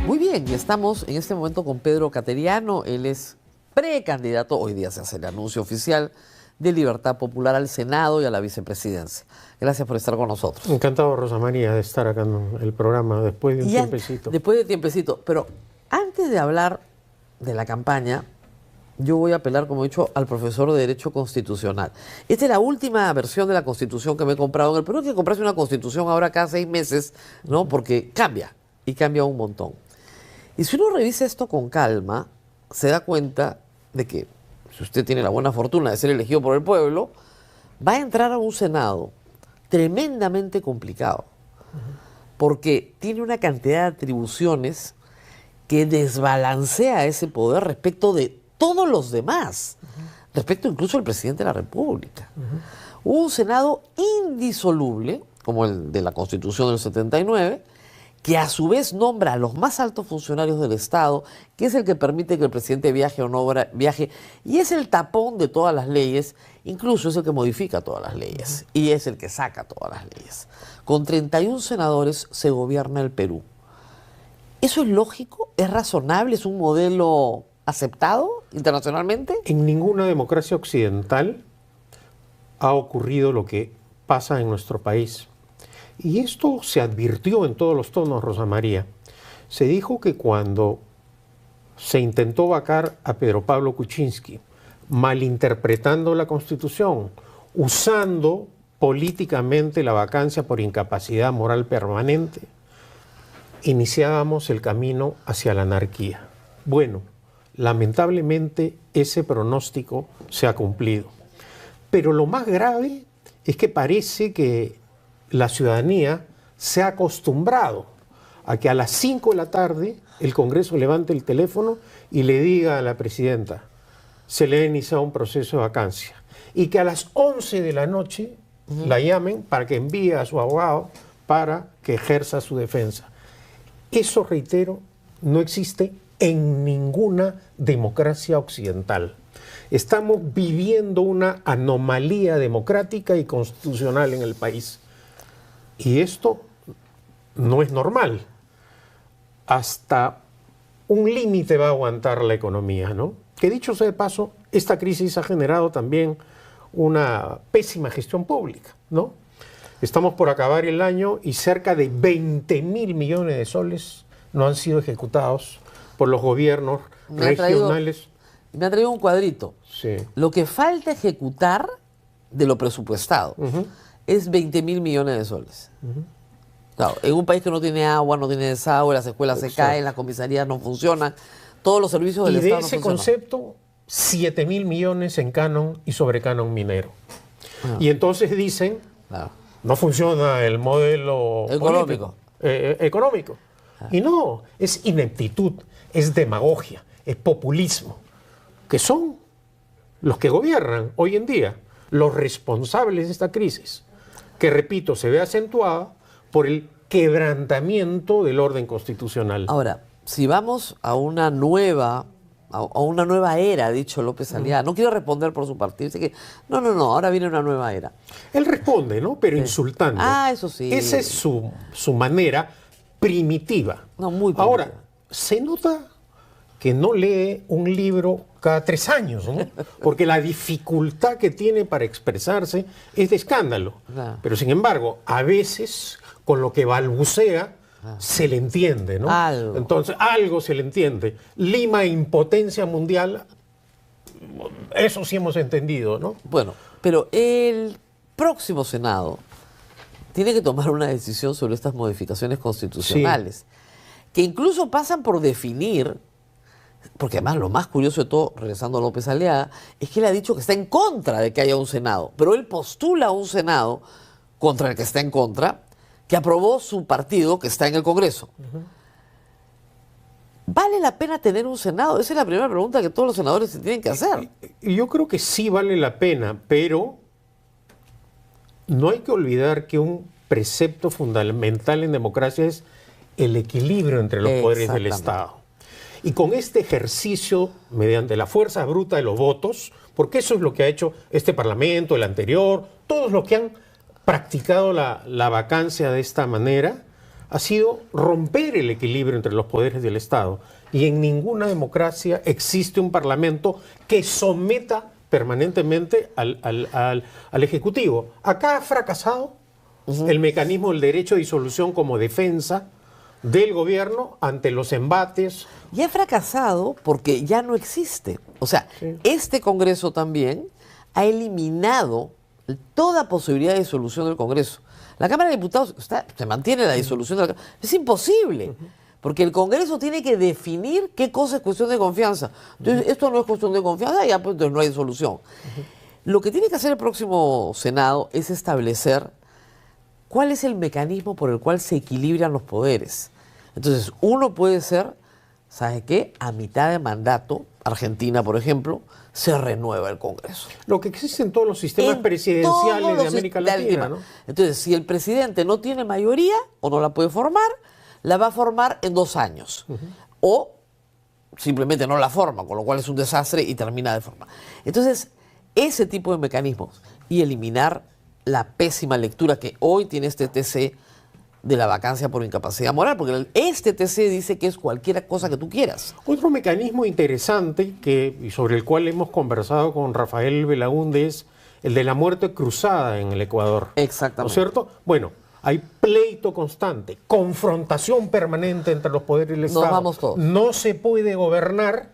Muy bien, y estamos en este momento con Pedro Cateriano. Él es precandidato, hoy día se hace el anuncio oficial, de Libertad Popular al Senado y a la vicepresidencia. Gracias por estar con nosotros. Encantado, Rosa María, de estar acá en el programa después de un tiempecito. Después de tiempecito. Pero antes de hablar de la campaña, yo voy a apelar, como he dicho, al profesor de Derecho Constitucional. Esta es la última versión de la Constitución que me he comprado en el Perú. Hay que comprarse una Constitución ahora cada 6 meses, ¿no? Porque cambia, y cambia un montón. Y si uno revisa esto con calma, se da cuenta de que, si usted tiene la buena fortuna de ser elegido por el pueblo, va a entrar a un Senado tremendamente complicado, porque tiene una cantidad de atribuciones que desbalancea ese poder respecto de todos los demás, respecto incluso al presidente de la República. Un Senado indisoluble, como el de la Constitución del 79, que a su vez nombra a los más altos funcionarios del Estado, que es el que permite que el presidente viaje o no viaje, y es el tapón de todas las leyes, incluso es el que modifica todas las leyes, y es el que saca todas las leyes. Con 31 senadores se gobierna el Perú. ¿Eso es lógico? ¿Es razonable? ¿Es un modelo aceptado internacionalmente? En ninguna democracia occidental ha ocurrido lo que pasa en nuestro país. Y esto se advirtió en todos los tonos, Rosa María. Se dijo que cuando se intentó vacar a Pedro Pablo Kuczynski, malinterpretando la Constitución, usando políticamente la vacancia por incapacidad moral permanente, iniciábamos el camino hacia la anarquía. Bueno, lamentablemente ese pronóstico se ha cumplido. Pero lo más grave es que parece que la ciudadanía se ha acostumbrado a que a las 5 de la tarde el Congreso levante el teléfono y le diga a la presidenta, se le ha iniciado un proceso de vacancia, y que a las 11 de la noche la llamen para que envíe a su abogado para que ejerza su defensa. Eso, reitero, no existe en ninguna democracia occidental. Estamos viviendo una anomalía democrática y constitucional en el país. Y esto no es normal. Hasta un límite va a aguantar la economía, ¿no? Que dicho sea de paso, esta crisis ha generado también una pésima gestión pública, ¿no? Estamos por acabar el año y cerca de 20.000 millones de soles no han sido ejecutados por los gobiernos regionales. Me ha traído un cuadrito. Sí. Lo que falta ejecutar de lo presupuestado es 20.000 millones de soles. Claro, en un país que no tiene agua, no tiene desagüe, las escuelas se caen, las comisarías no funcionan, todos los servicios del Estado no funcionan. Y de ese concepto, 7.000 millones en canon y sobrecanon minero. Y entonces dicen, no funciona el modelo económico. Y no, es ineptitud, es demagogia, es populismo, que son los que gobiernan hoy en día, los responsables de esta crisis, que, repito, se ve acentuada por el quebrantamiento del orden constitucional. Ahora, si vamos a una nueva era, ha dicho López Aliaga, no quiero responder por su partido, dice que no, ahora viene una nueva era. Él responde, ¿no? Pero insultando. Eso sí. Esa es su manera primitiva. No, muy primitiva. Ahora, se nota que no lee un libro cada 3 años, ¿no? Porque la dificultad que tiene para expresarse es de escándalo. Pero sin embargo, a veces, con lo que balbucea, se le entiende, ¿no? Algo. Entonces, algo se le entiende. Lima, impotencia mundial, eso sí hemos entendido, ¿no? Bueno, pero el próximo Senado tiene que tomar una decisión sobre estas modificaciones constitucionales, que incluso pasan por definir, porque además lo más curioso de todo, regresando a López Aliaga, es que él ha dicho que está en contra de que haya un Senado, pero él postula un Senado contra el que está en contra, que aprobó su partido, que está en el Congreso. ¿Vale la pena tener un Senado? Esa es la primera pregunta que todos los senadores se tienen que hacer. Yo creo que sí vale la pena, pero no hay que olvidar que un precepto fundamental en democracia es el equilibrio entre los poderes del Estado. Y con este ejercicio, mediante la fuerza bruta de los votos, porque eso es lo que ha hecho este Parlamento, el anterior, todos los que han practicado la vacancia de esta manera, ha sido romper el equilibrio entre los poderes del Estado. Y en ninguna democracia existe un parlamento que someta permanentemente al Ejecutivo. Acá ha fracasado el mecanismo del derecho de disolución como defensa del gobierno ante los embates. Y ha fracasado porque ya no existe. O sea, este Congreso también ha eliminado toda posibilidad de disolución del Congreso. La Cámara de Diputados se mantiene la disolución de la Cámara. Es imposible, porque el Congreso tiene que definir qué cosa es cuestión de confianza. Entonces, esto no es cuestión de confianza, ya pues entonces no hay disolución. Lo que tiene que hacer el próximo Senado es establecer cuál es el mecanismo por el cual se equilibran los poderes. Entonces, uno puede ser, ¿sabe qué? A mitad de mandato, Argentina, por ejemplo, se renueva el Congreso. Lo que existe en todos los sistemas presidenciales de América Latina, ¿no? Entonces, si el presidente no tiene mayoría o no la puede formar, la va a formar en 2 años. O simplemente no la forma, con lo cual es un desastre y termina de formar. Entonces, ese tipo de mecanismos y eliminar la pésima lectura que hoy tiene este TC de la vacancia por incapacidad moral, porque este TC dice que es cualquier cosa que tú quieras. Otro mecanismo interesante y sobre el cual hemos conversado con Rafael Belaúnde es el de la muerte cruzada en el Ecuador. Exactamente. ¿No es cierto? Bueno, hay pleito constante, confrontación permanente entre los poderes del Estado. Nos vamos todos. No se puede gobernar,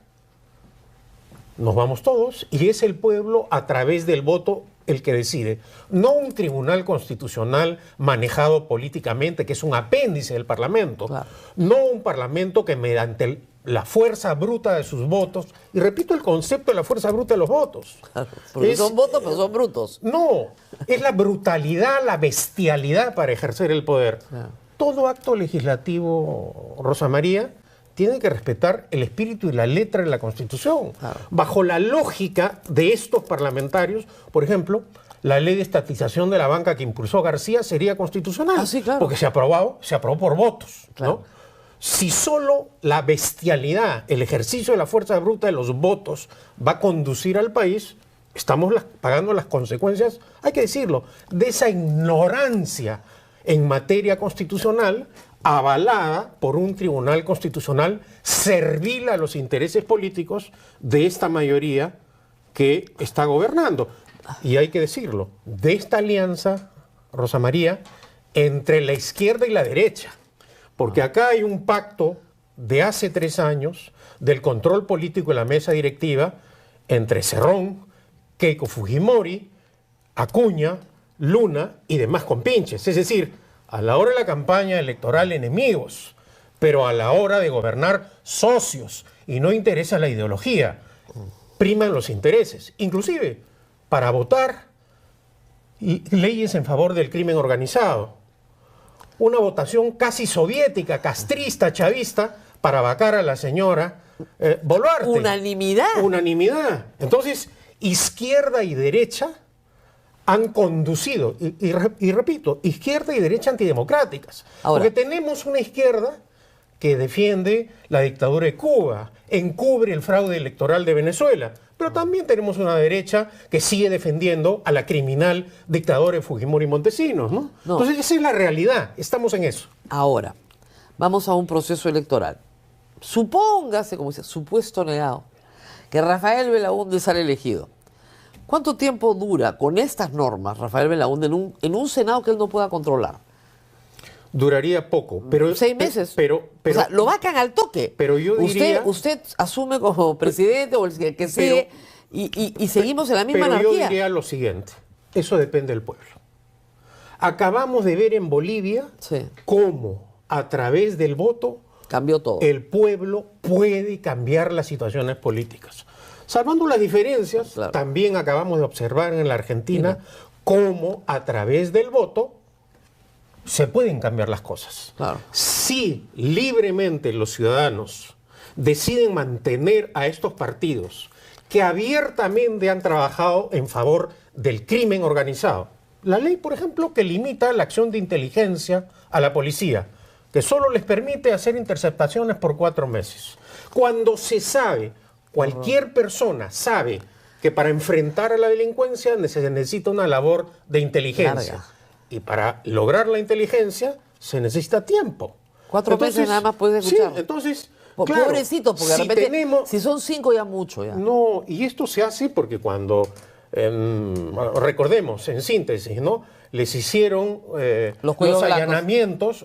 nos vamos todos, y es el pueblo a través del voto el que decide. No un tribunal constitucional manejado políticamente, que es un apéndice del Parlamento. Claro. No un Parlamento que mediante la fuerza bruta de sus votos, y repito el concepto de la fuerza bruta de los votos. Claro, porque son votos, pero son brutos. No, es la brutalidad, la bestialidad para ejercer el poder. Claro. Todo acto legislativo, Rosa María, tiene que respetar el espíritu y la letra de la Constitución. Claro. Bajo la lógica de estos parlamentarios, por ejemplo, la ley de estatización de la banca que impulsó García sería constitucional. Ah, sí, claro. Porque se aprobó por votos. Claro. ¿No? Si solo la bestialidad, el ejercicio de la fuerza bruta de los votos va a conducir al país, estamos pagando las consecuencias, hay que decirlo, de esa ignorancia en materia constitucional avalada por un tribunal constitucional servil a los intereses políticos de esta mayoría que está gobernando. Y hay que decirlo, de esta alianza, Rosa María, entre la izquierda y la derecha. Porque acá hay un pacto de hace 3 años del control político de la mesa directiva entre Cerrón, Keiko Fujimori, Acuña, Luna y demás compinches. Es decir, a la hora de la campaña electoral enemigos, pero a la hora de gobernar socios, y no interesa la ideología, priman los intereses. Inclusive, para votar leyes en favor del crimen organizado. Una votación casi soviética, castrista, chavista, para vacar a la señora Boluarte. Unanimidad. Unanimidad. Entonces, izquierda y derecha han conducido, y repito, izquierda y derecha antidemocráticas. Ahora, porque tenemos una izquierda que defiende la dictadura de Cuba, encubre el fraude electoral de Venezuela, pero también tenemos una derecha que sigue defendiendo a la criminal dictadora de Fujimori y Montesinos, ¿no? Entonces esa es la realidad, estamos en eso. Ahora, vamos a un proceso electoral. Supóngase, como dice, supuesto negado, que Rafael Belaúnde sale elegido. ¿Cuánto tiempo dura con estas normas Rafael Belaúnde en un Senado que él no pueda controlar? Duraría poco, pero 6 meses. Pero, o sea, lo vacan al toque. Pero yo diría, usted asume como presidente o el que sigue y seguimos en la misma pero anarquía. Yo diría lo siguiente, eso depende del pueblo. Acabamos de ver en Bolivia cómo a través del voto cambió todo. El pueblo puede cambiar las situaciones políticas. Salvando las diferencias, claro, también acabamos de observar en la Argentina cómo a través del voto se pueden cambiar las cosas. Claro. Si libremente los ciudadanos deciden mantener a estos partidos que abiertamente han trabajado en favor del crimen organizado. La ley, por ejemplo, que limita la acción de inteligencia a la policía, que solo les permite hacer interceptaciones por 4 meses. Cuando se sabe, cualquier persona sabe que para enfrentar a la delincuencia se necesita una labor de inteligencia. Larga. Y para lograr la inteligencia se necesita tiempo. 4 meses nada más puedes escuchar. Sí, entonces, claro, pobrecito, porque de repente, si son 5 ya mucho. Ya. No, y esto se hace porque cuando, recordemos, en síntesis, ¿no? Les hicieron los allanamientos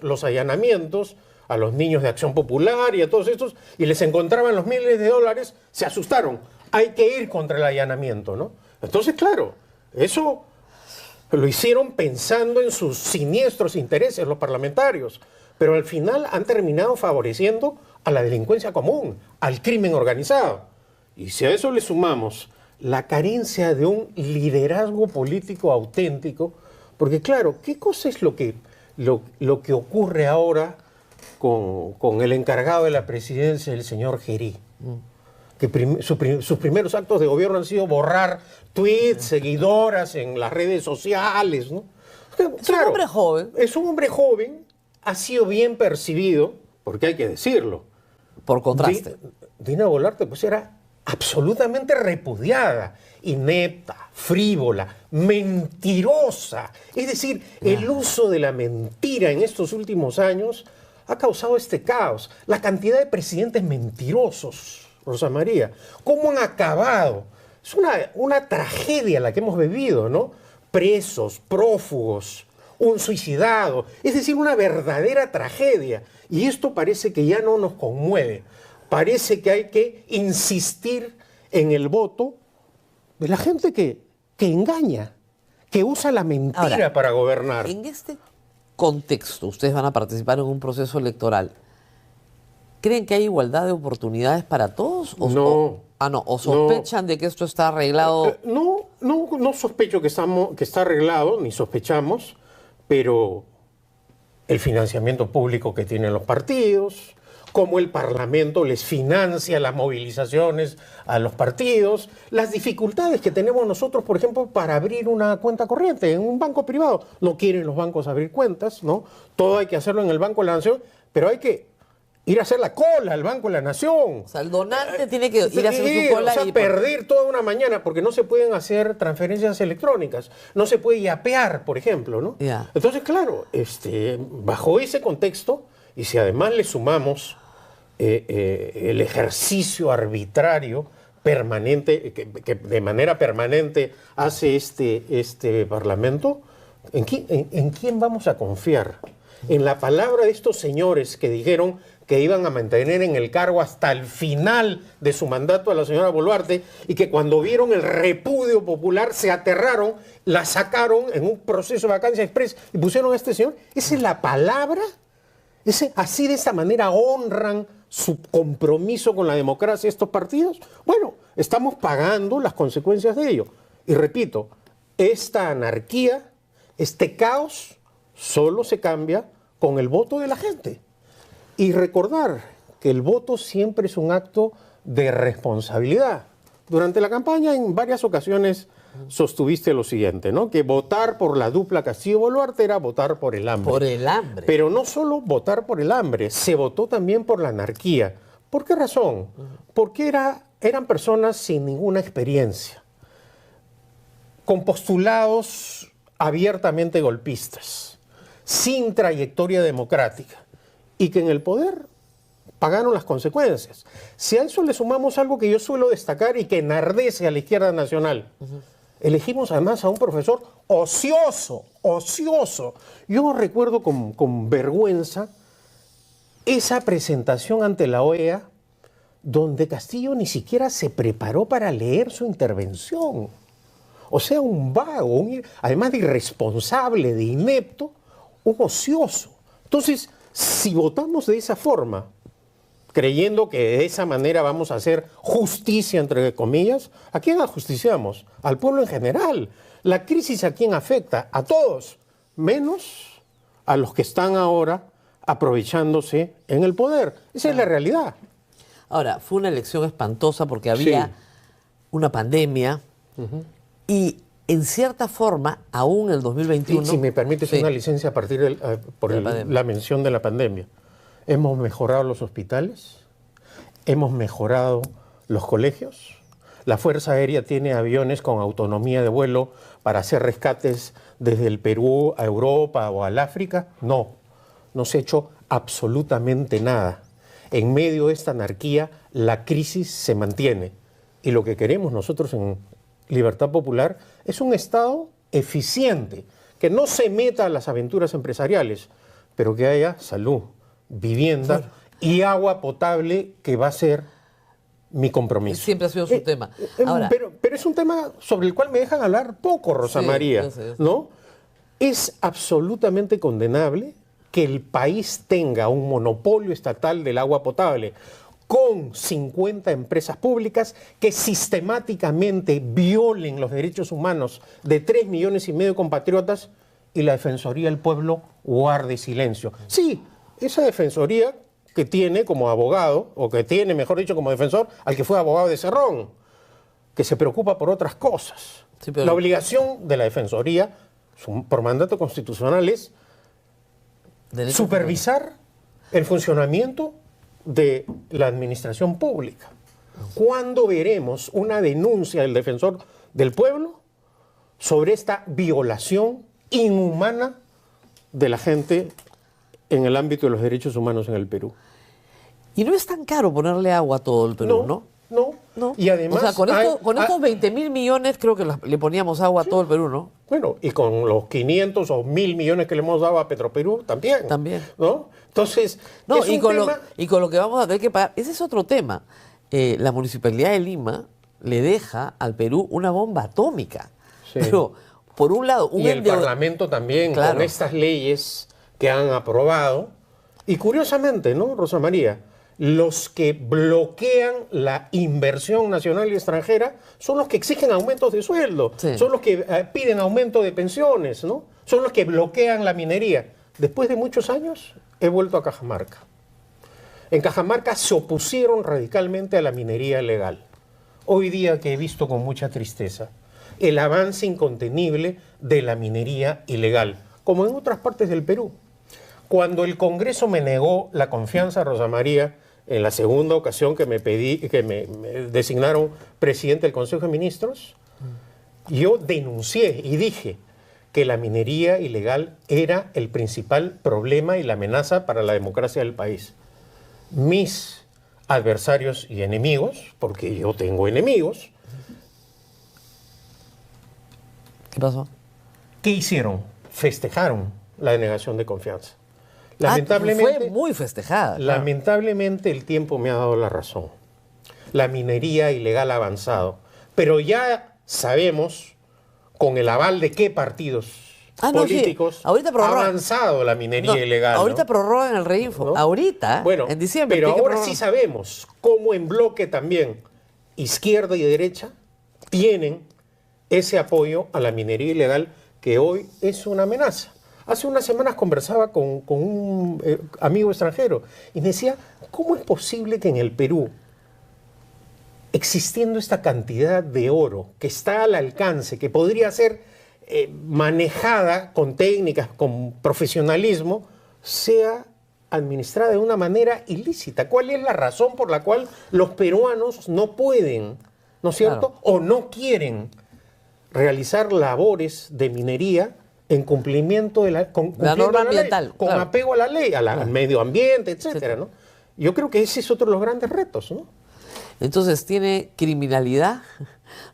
a los niños de Acción Popular y a todos estos, y les encontraban los miles de dólares, se asustaron. Hay que ir contra el allanamiento, ¿no? Entonces, claro, eso lo hicieron pensando en sus siniestros intereses los parlamentarios, pero al final han terminado favoreciendo a la delincuencia común, al crimen organizado. Y si a eso le sumamos la carencia de un liderazgo político auténtico, porque claro, ¿qué cosa es lo que ocurre ahora con el encargado de la presidencia, el señor Gerí? Que sus primeros actos de gobierno han sido borrar tweets, seguidoras en las redes sociales, ¿no? Es un hombre joven. Es un hombre joven, ha sido bien percibido, porque hay que decirlo. Por contraste. Dina Boluarte pues era absolutamente repudiada, inepta, frívola, mentirosa. Es decir, el uso de la mentira en estos últimos años ha causado este caos. La cantidad de presidentes mentirosos, Rosa María, ¿cómo han acabado? Es una tragedia la que hemos vivido, ¿no? Presos, prófugos, un suicidado, es decir, una verdadera tragedia. Y esto parece que ya no nos conmueve. Parece que hay que insistir en el voto de la gente que engaña, que usa la mentira. Ahora, para gobernar. En este contexto, ustedes van a participar en un proceso electoral. ¿Creen que hay igualdad de oportunidades para todos? No. ¿O sospechan de que esto está arreglado? No sospecho que está arreglado, ni sospechamos, pero el financiamiento público que tienen los partidos, cómo el Parlamento les financia las movilizaciones a los partidos, las dificultades que tenemos nosotros, por ejemplo, para abrir una cuenta corriente en un banco privado. No quieren los bancos abrir cuentas, ¿no? Todo hay que hacerlo en el Banco de la Nación, pero hay que ir a hacer la cola al Banco de la Nación. O sea, el donante tiene que ir a hacer su cola. O sea, perder toda una mañana porque no se pueden hacer transferencias electrónicas, no se puede yapear, por ejemplo, ¿no? Yeah. Entonces, claro, bajo ese contexto, y si además le sumamos el ejercicio arbitrario permanente, que de manera permanente hace este Parlamento, ¿en quién vamos a confiar? En la palabra de estos señores que dijeron que iban a mantener en el cargo hasta el final de su mandato a la señora Boluarte y que cuando vieron el repudio popular se aterraron, la sacaron en un proceso de vacancia express y pusieron a este señor. ¿Esa es la palabra? ¿Así de esa manera honran su compromiso con la democracia estos partidos? Bueno, estamos pagando las consecuencias de ello. Y repito, esta anarquía, este caos, solo se cambia con el voto de la gente. Y recordar que el voto siempre es un acto de responsabilidad. Durante la campaña, en varias ocasiones, sostuviste lo siguiente, ¿no? Que votar por la dupla Castillo-Boluarte era votar por el hambre. Por el hambre. Pero no solo votar por el hambre, se votó también por la anarquía. ¿Por qué razón? Porque eran personas sin ninguna experiencia, con postulados abiertamente golpistas, sin trayectoria democrática, y que en el poder pagaron las consecuencias. Si a eso le sumamos algo que yo suelo destacar y que enardece a la izquierda nacional, elegimos además a un profesor ocioso. Yo recuerdo con vergüenza esa presentación ante la OEA donde Castillo ni siquiera se preparó para leer su intervención. O sea, un vago, además de irresponsable, de inepto, un ocioso. Entonces, si votamos de esa forma, creyendo que de esa manera vamos a hacer justicia, entre comillas, ¿a quién ajusticiamos? Al pueblo en general. La crisis ¿a quién afecta? A todos, menos a los que están ahora aprovechándose en el poder. Esa es la realidad. Ahora, fue una elección espantosa porque había una pandemia y en cierta forma, aún el 2021... Si me permites una licencia a partir por la mención de la pandemia. Hemos mejorado los hospitales, hemos mejorado los colegios, la Fuerza Aérea tiene aviones con autonomía de vuelo para hacer rescates desde el Perú a Europa o al África. No, no se ha hecho absolutamente nada. En medio de esta anarquía, la crisis se mantiene. Y lo que queremos nosotros en Libertad Popular es un Estado eficiente, que no se meta a las aventuras empresariales, pero que haya salud, vivienda y agua potable, que va a ser mi compromiso. Siempre ha sido su tema. Ahora, pero es un tema sobre el cual me dejan hablar poco, Rosa María, yo sé. ¿no? Es absolutamente condenable que el país tenga un monopolio estatal del agua potable con 50 empresas públicas que sistemáticamente violen los derechos humanos de 3,5 millones de compatriotas, y la Defensoría del Pueblo guarde silencio. Sí, esa Defensoría que tiene como abogado, o que tiene, mejor dicho, como defensor, al que fue abogado de Cerrón, que se preocupa por otras cosas. Sí, pero... La obligación de la Defensoría, por mandato constitucional, es supervisar el funcionamiento de la administración pública. ¿Cuándo veremos una denuncia del Defensor del Pueblo sobre esta violación inhumana de la gente en el ámbito de los derechos humanos en el Perú? Y no es tan caro ponerle agua a todo el Perú, ¿no? No. Y además, o sea, con estos 20.000 millones creo que le poníamos agua a todo el Perú, ¿no? Bueno, y con los 500 o 1.000 millones que le hemos dado a Petroperú también. ¿No? Entonces, no, y con lo que vamos a tener que pagar, ese es otro tema. La Municipalidad de Lima le deja al Perú una bomba atómica. Sí. Pero, por un lado... y el Parlamento también, claro, con estas leyes que han aprobado. Y curiosamente, ¿no, Rosa María? Los que bloquean la inversión nacional y extranjera son los que exigen aumentos de sueldo, sí, son los que piden aumento de pensiones, ¿no? Son los que bloquean la minería. Después de muchos años, he vuelto a Cajamarca. En Cajamarca se opusieron radicalmente a la minería ilegal. Hoy día, que he visto con mucha tristeza el avance incontenible de la minería ilegal, como en otras partes del Perú. Cuando el Congreso me negó la confianza, Rosa María, en la segunda ocasión que me designaron presidente del Consejo de Ministros, yo denuncié y dije que la minería ilegal era el principal problema y la amenaza para la democracia del país. Mis adversarios y enemigos, porque yo tengo enemigos... ¿Qué pasó? ¿Qué hicieron? Festejaron la denegación de confianza. Lamentablemente, fue muy festejada. Lamentablemente el tiempo me ha dado la razón. La minería ilegal ha avanzado. Pero ya sabemos con el aval de qué partidos políticos sí, ahorita ha avanzado la minería ilegal. Ahorita prorrogan el Reinfo. ¿No? Ahorita, bueno, en diciembre. Pero ahora sí sabemos cómo en bloque también izquierda y derecha tienen ese apoyo a la minería ilegal, que hoy es una amenaza. Hace unas semanas conversaba con un amigo extranjero y me decía, ¿cómo es posible que en el Perú, existiendo esta cantidad de oro que está al alcance, que podría ser manejada con técnicas, con profesionalismo, sea administrada de una manera ilícita? ¿Cuál es la razón por la cual los peruanos no pueden, ¿no es cierto?, o no quieren realizar labores de minería en cumplimiento de la norma ambiental, ley, con apego a la ley, al medio ambiente, etcétera, ¿no? Yo creo que ese es otro de los grandes retos, ¿no? Entonces, tiene criminalidad,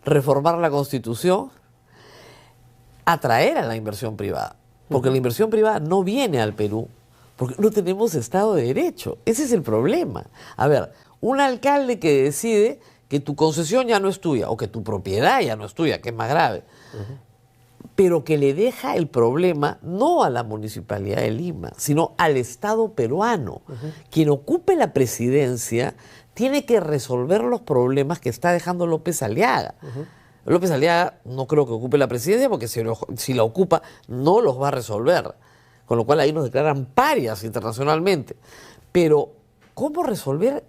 reformar la Constitución, atraer a la inversión privada, porque la inversión privada no viene al Perú, porque no tenemos Estado de Derecho. Ese es el problema. A ver, un alcalde que decide que tu concesión ya no es tuya, o que tu propiedad ya no es tuya, que es más grave, pero que le deja el problema no a la Municipalidad de Lima, sino al Estado peruano. Quien ocupe la presidencia tiene que resolver los problemas que está dejando López Aliaga. López Aliaga no creo que ocupe la presidencia, porque si la ocupa no los va a resolver, con lo cual ahí nos declaran parias internacionalmente. Pero, ¿cómo resolver?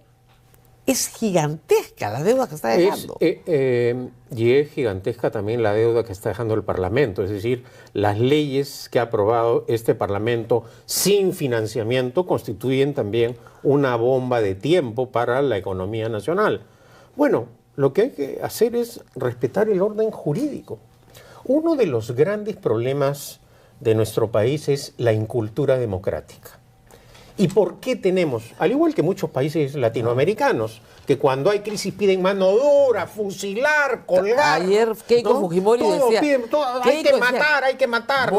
Es gigantesca la deuda que está dejando. Y es gigantesca también la deuda que está dejando el Parlamento. Es decir, las leyes que ha aprobado este Parlamento sin financiamiento constituyen también una bomba de tiempo para la economía nacional. Bueno, lo que hay que hacer es respetar el orden jurídico. Uno de los grandes problemas de nuestro país es la incultura democrática. ¿Y por qué tenemos, al igual que muchos países latinoamericanos, que cuando hay crisis piden mano dura, fusilar, colgar? Ayer Keiko Fujimori decía, hay que matar, hay que matar.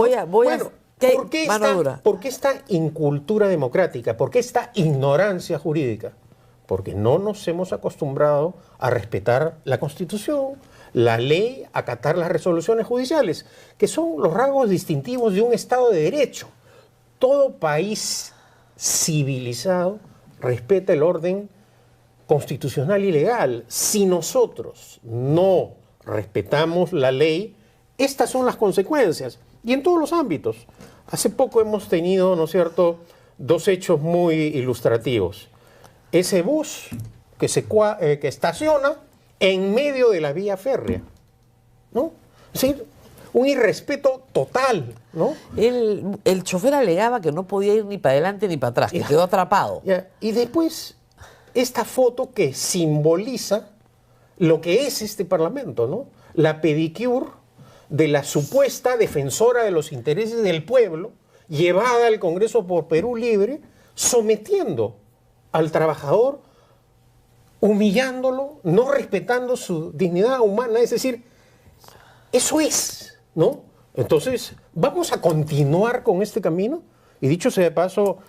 ¿Por qué esta incultura democrática? ¿Por qué esta ignorancia jurídica? Porque no nos hemos acostumbrado a respetar la Constitución, la ley, acatar las resoluciones judiciales, que son los rasgos distintivos de un Estado de Derecho. Todo país civilizado respeta el orden constitucional y legal. Si nosotros no respetamos la ley, estas son las consecuencias. Y en todos los ámbitos. Hace poco hemos tenido, ¿no es cierto?, dos hechos muy ilustrativos. Ese bus que estaciona en medio de la vía férrea, ¿no? Es decir, un irrespeto total, ¿no? El chofer alegaba que no podía ir ni para adelante ni para atrás, que quedó atrapado. Y después, esta foto que simboliza lo que es este Parlamento, ¿no? La pedicure de la supuesta defensora de los intereses del pueblo, llevada al Congreso por Perú Libre, sometiendo al trabajador, humillándolo, no respetando su dignidad humana. Es decir, eso es, ¿no? Entonces, vamos a continuar con este camino. Y dicho sea de paso,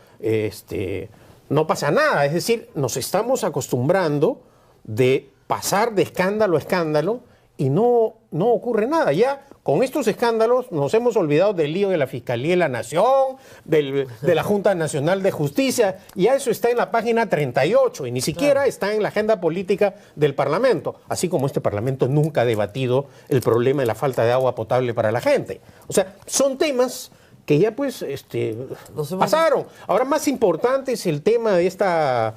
no pasa nada. Es decir, nos estamos acostumbrando de pasar de escándalo a escándalo y no ocurre nada. Ya con estos escándalos nos hemos olvidado del lío de la Fiscalía de la Nación, de la Junta Nacional de Justicia. Ya eso está en la página 38 y ni siquiera está en la agenda política del Parlamento. Así como este Parlamento nunca ha debatido el problema de la falta de agua potable para la gente. O sea, son temas que ya pues pasaron. Ahora, más importante es el tema de esta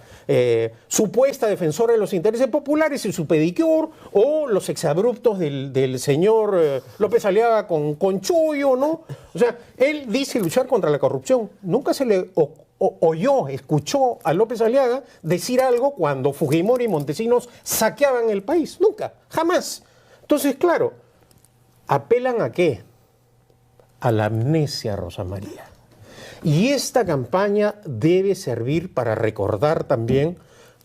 supuesta defensora de los intereses populares y su pedicure, o los exabruptos del señor López Aliaga con Chuyo, ¿no? O sea, él dice luchar contra la corrupción. Nunca se le escuchó a López Aliaga decir algo cuando Fujimori y Montesinos saqueaban el país. Nunca, jamás. Entonces, claro, ¿apelan a qué? A la amnesia, Rosa María. Y esta campaña debe servir para recordar también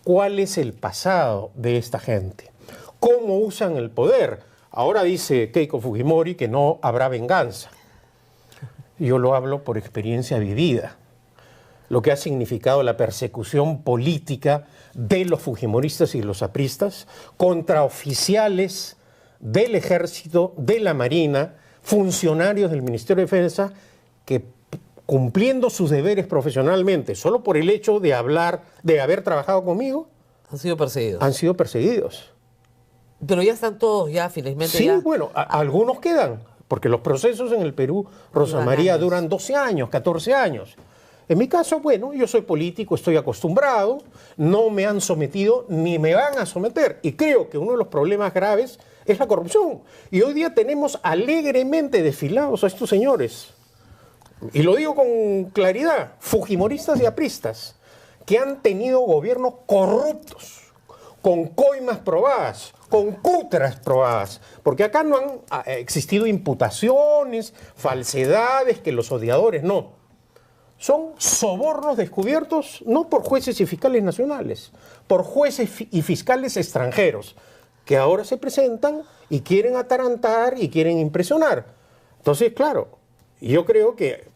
cuál es el pasado de esta gente, cómo usan el poder. Ahora dice Keiko Fujimori que no habrá venganza. Yo lo hablo por experiencia vivida. Lo que ha significado la persecución política de los fujimoristas y los apristas contra oficiales del Ejército, de la Marina, funcionarios del Ministerio de Defensa que, cumpliendo sus deberes profesionalmente, solo por el hecho de haber trabajado conmigo, han sido perseguidos. Han sido perseguidos. Pero ya están todos, ya finalmente. Sí, ya... bueno, algunos quedan, porque los procesos en el Perú, Rosa María, duran 12 años, 14 años. En mi caso, bueno, yo soy político, estoy acostumbrado, no me han sometido ni me van a someter. Y creo que uno de los problemas graves es la corrupción. Y hoy día tenemos alegremente desfilados a estos señores. Y lo digo con claridad, fujimoristas y apristas, que han tenido gobiernos corruptos, con coimas probadas, con cutras probadas, porque acá no han existido imputaciones, falsedades, que los odiadores no. Son sobornos descubiertos no por jueces y fiscales nacionales, por jueces y fiscales extranjeros, que ahora se presentan y quieren atarantar y quieren impresionar. Entonces, claro, yo creo que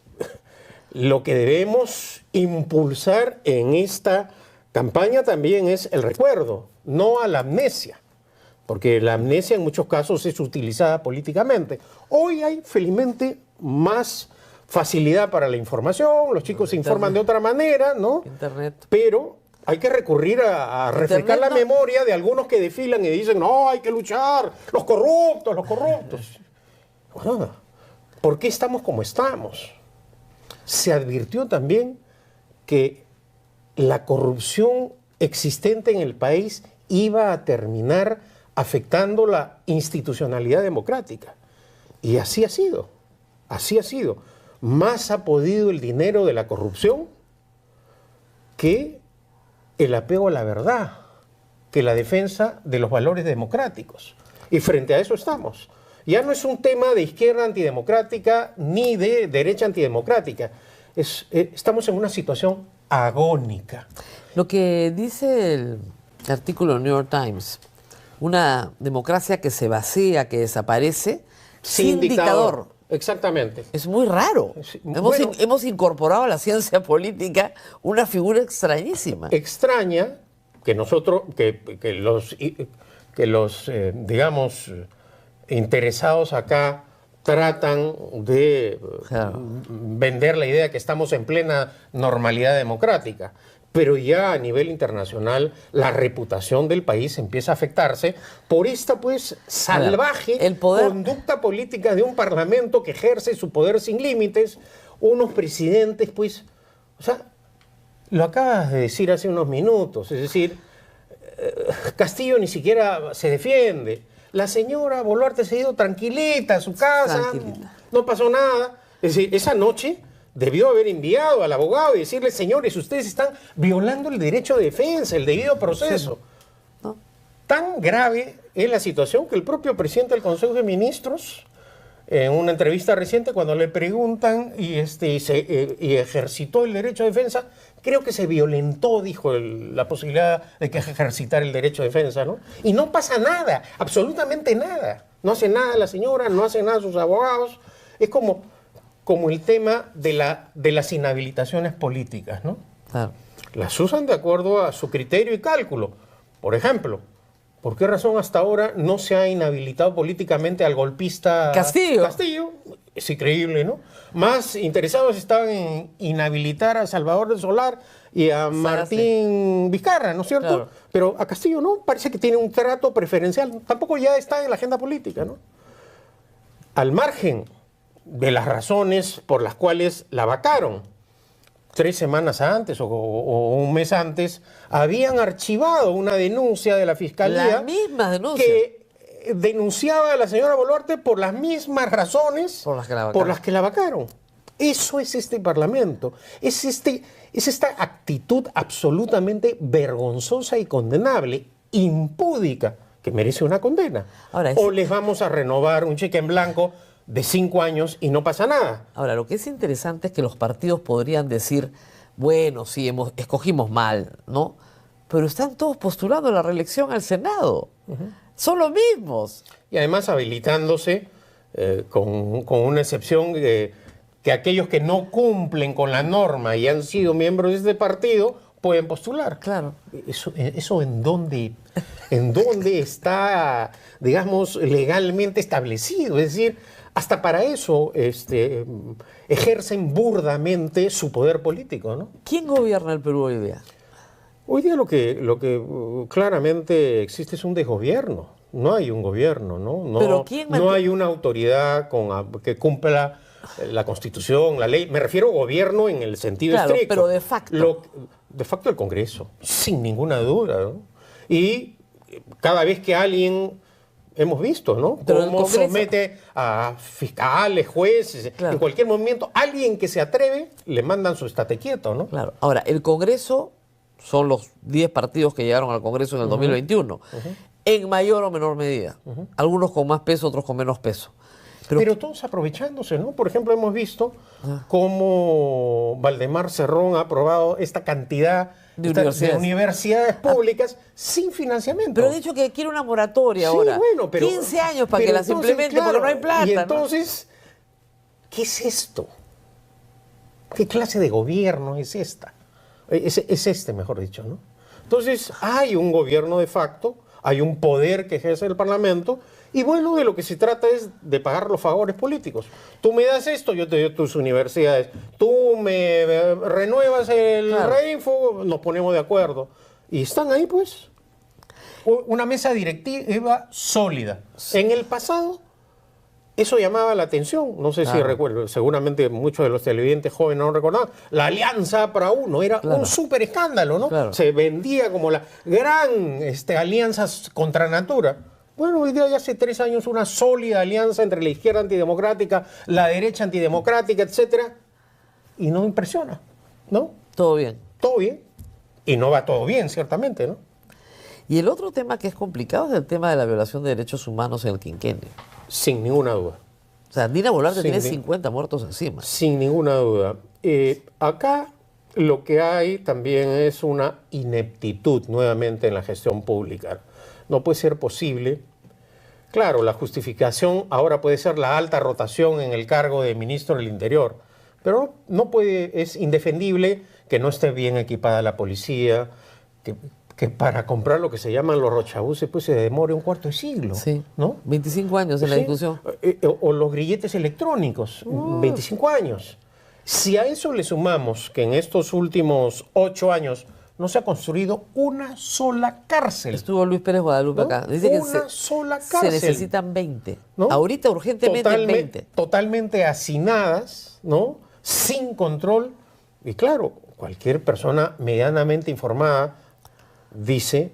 lo que debemos impulsar en esta campaña también es el recuerdo, no a la amnesia, porque la amnesia en muchos casos es utilizada políticamente. Hoy hay, felizmente, más facilidad para la información, los chicos se informan de otra manera, ¿no? Internet. Pero hay que recurrir a refrescar la memoria de algunos que desfilan y dicen, no, hay que luchar, los corruptos, los corruptos. Bueno, ¿por qué estamos como estamos? Se advirtió también que la corrupción existente en el país iba a terminar afectando la institucionalidad democrática. Y así ha sido, así ha sido. Más ha podido el dinero de la corrupción que el apego a la verdad, que la defensa de los valores democráticos. Y frente a eso estamos. Ya no es un tema de izquierda antidemocrática ni de derecha antidemocrática. Estamos en una situación agónica. Lo que dice el artículo del New York Times, una democracia que se vacía, que desaparece, sin dictador. Exactamente. Es muy raro. Sí, Hemos incorporado a la ciencia política una figura extrañísima. Extraña que nosotros, que los digamos, interesados acá tratan de vender la idea que estamos en plena normalidad democrática. Pero ya a nivel internacional la reputación del país empieza a afectarse por esta pues salvaje conducta política de un parlamento que ejerce su poder sin límites, unos presidentes pues, o sea, lo acabas de decir hace unos minutos, es decir, Castillo ni siquiera se defiende, la señora Boluarte se ha ido tranquilita a su casa, no pasó nada, es decir, esa noche debió haber enviado al abogado y decirle, señores, ustedes están violando el derecho de defensa, el debido proceso. Sí. ¿No? Tan grave es la situación que el propio presidente del Consejo de Ministros, en una entrevista reciente, cuando le preguntan y ejercitó el derecho de defensa, creo que se violentó, dijo, la posibilidad de que ejercitar el derecho de defensa, ¿no? Y no pasa nada, absolutamente nada. No hace nada la señora, no hace nada sus abogados. Es como el tema de las inhabilitaciones políticas, ¿no? Claro. Las usan de acuerdo a su criterio y cálculo. Por ejemplo, ¿por qué razón hasta ahora no se ha inhabilitado políticamente al golpista Castillo? Castillo, es increíble, ¿no? Más interesados estaban en inhabilitar a Salvador del Solar y a Martín Vizcarra, ¿no es cierto? Claro. Pero a Castillo no, parece que tiene un trato preferencial. Tampoco ya está en la agenda política, ¿no? Al margen de las razones por las cuales la vacaron, 3 semanas antes o un mes antes, habían archivado una denuncia de la Fiscalía. La misma denuncia. Que denunciaba a la señora Boluarte por las mismas razones por las que la vacaron. Eso es este Parlamento. Es esta actitud absolutamente vergonzosa y condenable, impúdica, que merece una condena. Ahora, o les vamos a renovar un cheque en blanco de 5 años y no pasa nada. Ahora, lo que es interesante es que los partidos podrían decir, bueno, sí, escogimos mal, ¿no? Pero están todos postulando la reelección al Senado. Son los mismos. Y además habilitándose con una excepción que aquellos que no cumplen con la norma y han sido miembros de este partido pueden postular. Claro. ¿Eso en dónde está, digamos, legalmente establecido? Es decir, hasta para eso ejercen burdamente su poder político, ¿no? ¿Quién gobierna el Perú hoy día? Hoy día lo que claramente existe es un desgobierno. No hay un gobierno, ¿no? ¿Pero quién no hay una autoridad que cumpla la Constitución, la ley. Me refiero a gobierno en el sentido estricto. Pero de facto. De facto el Congreso, sin ninguna duda, ¿no? Y cada vez que alguien... Hemos visto, ¿no? Cómo somete a fiscales, jueces, en cualquier momento, alguien que se atreve, le mandan su estate quieto, ¿no? Claro. Ahora, el Congreso son los 10 partidos que llegaron al Congreso en el 2021, en mayor o menor medida. Algunos con más peso, otros con menos peso. Pero todos aprovechándose, ¿no? Por ejemplo, hemos visto cómo Valdemar Cerrón ha aprobado esta cantidad de universidades públicas sin financiamiento. Pero ha dicho que quiere una moratoria ahora. Bueno, pero 15 años para que las implemente, porque no hay plata. Y entonces, ¿no? ¿Qué es esto? ¿Qué clase de gobierno es esta? Es este, mejor dicho, ¿no? Entonces, hay un gobierno de facto, hay un poder que ejerce el Parlamento, y bueno, de lo que se trata es de pagar los favores políticos. Tú me das esto, yo te doy tus universidades. Tú me renuevas el Reinfo, nos ponemos de acuerdo. Y están ahí, pues, una mesa directiva sólida. En el pasado, eso llamaba la atención. No sé si recuerdo, seguramente muchos de los televidentes jóvenes no recordaban. La Alianza para Uno era un súper escándalo, ¿no? Se vendía como la gran alianza contra natura. Bueno, hoy día ya hace 3 años una sólida alianza entre la izquierda antidemocrática, la derecha antidemocrática, etcétera, y no impresiona, ¿no? Todo bien. Todo bien. Y no va todo bien, ciertamente, ¿no? Y el otro tema que es complicado es el tema de la violación de derechos humanos en el quinquenio. Sin ninguna duda. O sea, Dina Boluarte tiene 50 muertos encima. Sin ninguna duda. Acá lo que hay también es una ineptitud nuevamente en la gestión pública. No puede ser posible. Claro, la justificación ahora puede ser la alta rotación en el cargo de ministro del Interior, pero no puede, es indefendible que no esté bien equipada la policía, que para comprar lo que se llaman los rochabuses pues se demore un cuarto de siglo, Sí, ¿no? 25 años en la Sí, discusión. o los grilletes electrónicos, 25 años. Si a eso le sumamos que en estos últimos 8 años no se ha construido una sola cárcel. Estuvo Luis Pérez Guadalupe ¿No? acá. Dice que Una sola cárcel. se necesitan 20. ¿No? Ahorita urgentemente 20. Totalmente hacinadas, ¿no? Sin control. Y claro, cualquier persona medianamente informada dice,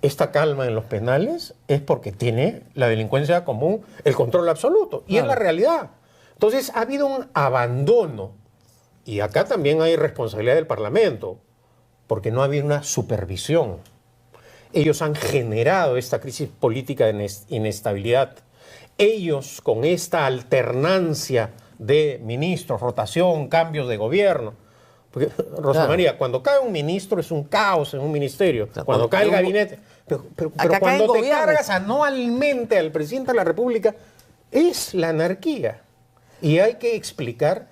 esta calma en los penales es porque tiene la delincuencia común el control absoluto. Y es la realidad. Entonces ha habido un abandono. Y acá también hay responsabilidad del Parlamento, porque no ha habido una supervisión. Ellos han generado esta crisis política de inestabilidad. Ellos, con esta alternancia de ministros, rotación, cambios de gobierno. Porque, Rosa María, cuando cae un ministro es un caos en un ministerio. Cuando cae el gabinete. Pero cuando te cargas anualmente al presidente de la República, es la anarquía. Y hay que explicar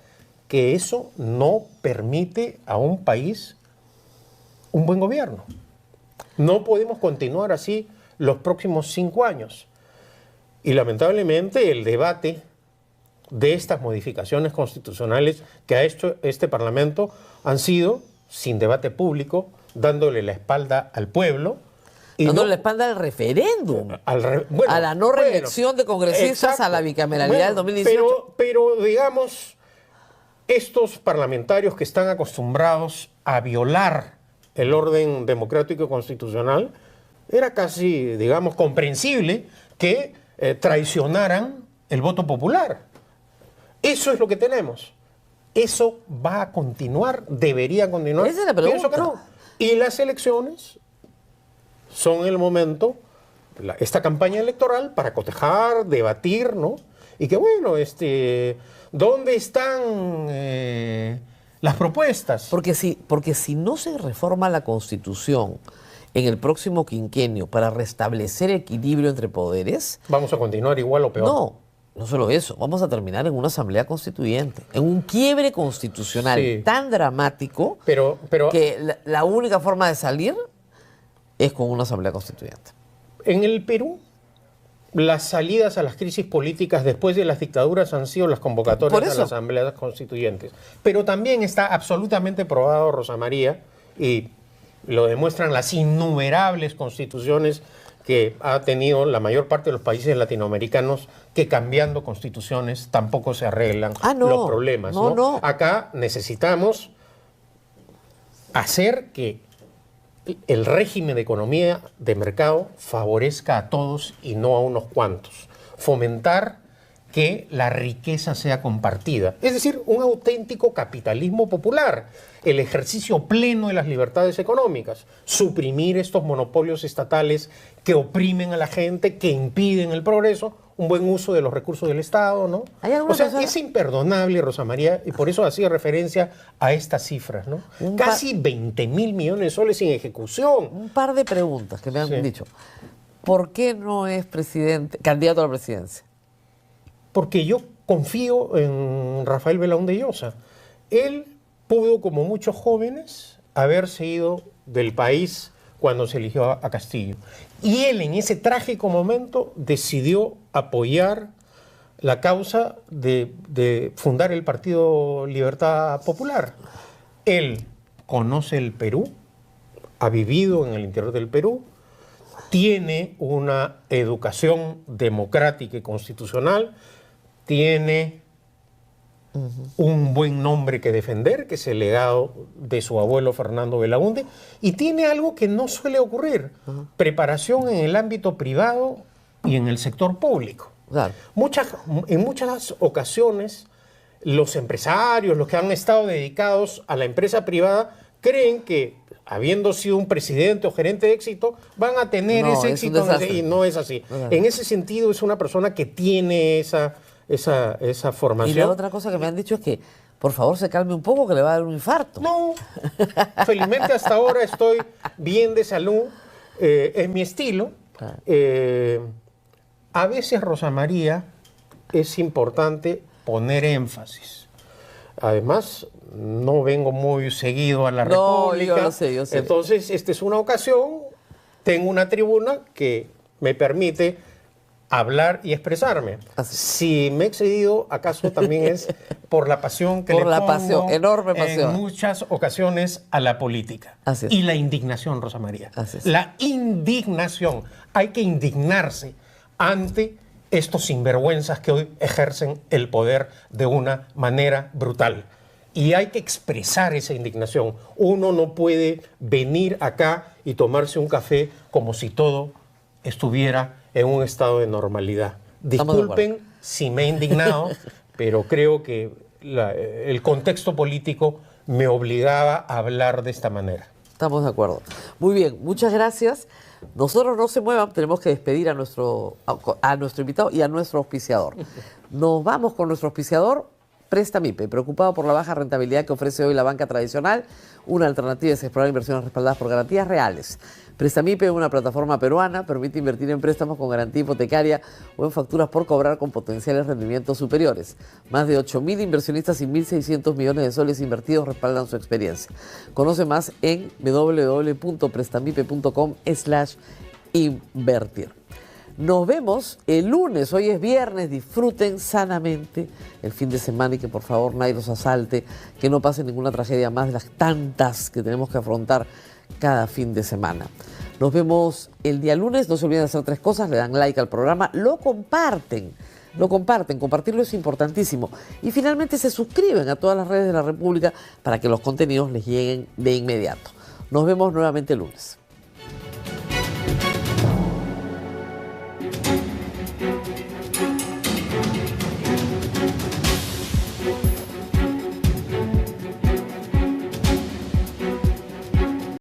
que eso no permite a un país un buen gobierno. No podemos continuar así los próximos 5 años. Y lamentablemente el debate de estas modificaciones constitucionales que ha hecho este Parlamento han sido sin debate público, dándole la espalda al pueblo. Y dándole la espalda al referéndum, a la no reelección de congresistas, exacto, a la bicameralidad del 2018. Pero digamos, estos parlamentarios que están acostumbrados a violar el orden democrático y constitucional, era casi, digamos, comprensible que traicionaran el voto popular. Eso es lo que tenemos. Eso va a continuar, debería continuar. Esa es la pregunta. Pienso que no. Y las elecciones son el momento, esta campaña electoral, para cotejar, debatir, ¿no? Y que bueno, ¿dónde están las propuestas? Porque si no se reforma la Constitución en el próximo quinquenio para restablecer equilibrio entre poderes... ¿Vamos a continuar igual o peor? No solo eso, vamos a terminar en una asamblea constituyente, en un quiebre constitucional tan dramático que la única forma de salir es con una asamblea constituyente. En el Perú, las salidas a las crisis políticas después de las dictaduras han sido las convocatorias a las asambleas constituyentes. Pero también está absolutamente probado, Rosa María, y lo demuestran las innumerables constituciones que ha tenido la mayor parte de los países latinoamericanos, que cambiando constituciones tampoco se arreglan los problemas. ¿no? Acá necesitamos hacer que el régimen de economía de mercado favorezca a todos y no a unos cuantos. Fomentar que la riqueza sea compartida. Es decir, un auténtico capitalismo popular. El ejercicio pleno de las libertades económicas. Suprimir estos monopolios estatales que oprimen a la gente, que impiden el progreso. Un buen uso de los recursos del Estado, ¿no? O sea, es imperdonable, Rosa María, y por eso hacía referencia a estas cifras, ¿no? Casi 20.000 millones de soles sin ejecución. Un par de preguntas que me han dicho. ¿Por qué no es candidato a la presidencia? Porque yo confío en Rafael Belaúnde Llosa. Él pudo, como muchos jóvenes, haberse ido del país cuando se eligió a Castillo. Y él, en ese trágico momento, decidió apoyar la causa de fundar el Partido Libertad Popular. Él conoce el Perú, ha vivido en el interior del Perú, tiene una educación democrática y constitucional, tiene un buen nombre que defender, que es el legado de su abuelo Fernando Belaúnde, y tiene algo que no suele ocurrir, preparación en el ámbito privado y en el sector público. Claro. En muchas ocasiones, los empresarios, los que han estado dedicados a la empresa privada, creen que, habiendo sido un presidente o gerente de éxito, van a tener ese éxito, y no es así. En ese sentido, es una persona que tiene esa formación. Y la otra cosa que me han dicho es que, Por favor, se calme un poco que le va a dar un infarto. No, felizmente hasta ahora estoy bien de salud, es mi estilo. A veces, Rosa María, es importante poner énfasis. Además, no vengo muy seguido a la República. Yo lo sé, yo sé. Entonces, esta es una ocasión, tengo una tribuna que me permite hablar y expresarme. Así. Si me he excedido, acaso también es por la pasión que Por le la pongo pasión, enorme pasión. en muchas ocasiones a la política. Así es. Y la indignación, Rosa María. Así es. La indignación. Hay que indignarse ante estos sinvergüenzas que hoy ejercen el poder de una manera brutal. Y hay que expresar esa indignación. Uno no puede venir acá y tomarse un café como si todo estuviera en un estado de normalidad. Disculpen si me he indignado, pero creo que el contexto político me obligaba a hablar de esta manera. Estamos de acuerdo. Muy bien, muchas gracias. Nosotros no se muevan, tenemos que despedir a nuestro invitado y a nuestro auspiciador. Nos vamos con nuestro auspiciador, Prestamipe, preocupado por la baja rentabilidad que ofrece hoy la banca tradicional. Una alternativa es explorar inversiones respaldadas por garantías reales. Prestamipe es una plataforma peruana, permite invertir en préstamos con garantía hipotecaria o en facturas por cobrar con potenciales rendimientos superiores. Más de 8.000 inversionistas y 1.600 millones de soles invertidos respaldan su experiencia. Conoce más en www.prestamipe.com/invertir. Nos vemos el lunes, hoy es viernes, disfruten sanamente el fin de semana y que por favor nadie los asalte, que no pase ninguna tragedia más de las tantas que tenemos que afrontar cada fin de semana. Nos vemos el día lunes, no se olviden de hacer 3 cosas, le dan like al programa, lo comparten, compartirlo es importantísimo. Y finalmente se suscriben a todas las redes de la República para que los contenidos les lleguen de inmediato. Nos vemos nuevamente el lunes.